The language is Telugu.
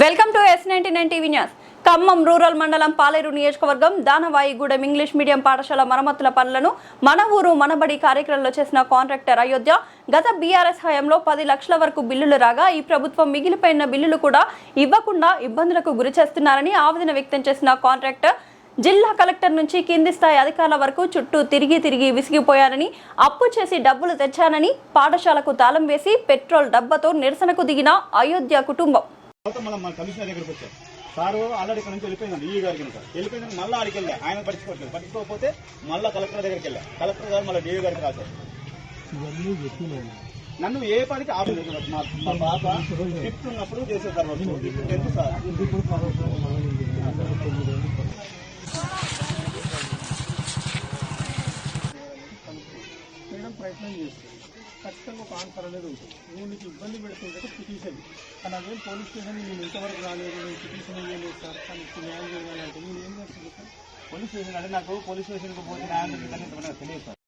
Welcome to S99 TV news. Khammam rural మండలం పాలేరు నియోజకవర్గం దానవాయిగూడెం ఇంగ్లీష్ మీడియం పాఠశాల మరమ్మతుల పనులను మన ఊరు మనబడి కార్యక్రమంలో చేసిన కాంట్రాక్టర్ అయోధ్య గత బీఆర్ఎస్ హయాంలో 10 లక్షల వరకు బిల్లులు రాగా ఈ ప్రభుత్వం మిగిలిపోయిన బిల్లులు కూడా ఇవ్వకుండా ఇబ్బందులకు గురి చేస్తున్నారని ఆవేదన వ్యక్తం చేసిన కాంట్రాక్టర్ జిల్లా కలెక్టర్ నుంచి కింది స్థాయి అధికారుల వరకు చుట్టూ తిరిగి విసిగిపోయారని, అప్పు చేసి డబ్బులు తెచ్చానని పాఠశాలకు తాళం వేసి పెట్రోల్ డబ్బాతో నిరసనకు దిగిన అయోధ్య కుటుంబం. మన కమిషనర్ దగ్గరికి వచ్చారు. సారు ఆల్రెడీ ఇక్కడ నుంచి వెళ్ళిపోయిందండి, ఈ గారికి వెళ్ళిపోయిందని మళ్ళీ ఆడికి వెళ్ళా. ఆయన పట్టించుకోకపోతే మళ్ళీ కలెక్టర్ దగ్గరికి వెళ్ళా. కలెక్టర్ గారు మళ్ళీ డిఏ గారికి రాశారు. నన్ను ఏ పనికి ఆపలేదు. మా పాప ఫిఫ్త్ ఉన్నప్పుడు చేసేసారు. తెలుసు సార్, మేడం ప్రయత్నం చేస్తుంది. ఖచ్చితంగా ఒక ఆన్సర్ అనేది ఉంటుంది. నువ్వు నీకు ఇబ్బంది పెడుతుంటే పిటిషన్, కానీ అదేం పోలీస్ స్టేషన్ నేను ఇంతవరకు రాలేదు, నేను పిటిషన్ ఇవ్వలేదు సార్, కానీ న్యాయం చేయాలంటే నేను ఏం చేస్తాను సార్? పోలీస్ స్టేషన్ అంటే నాకు పోలీస్ స్టేషన్కి పోతే న్యాయం తెలియదు సార్.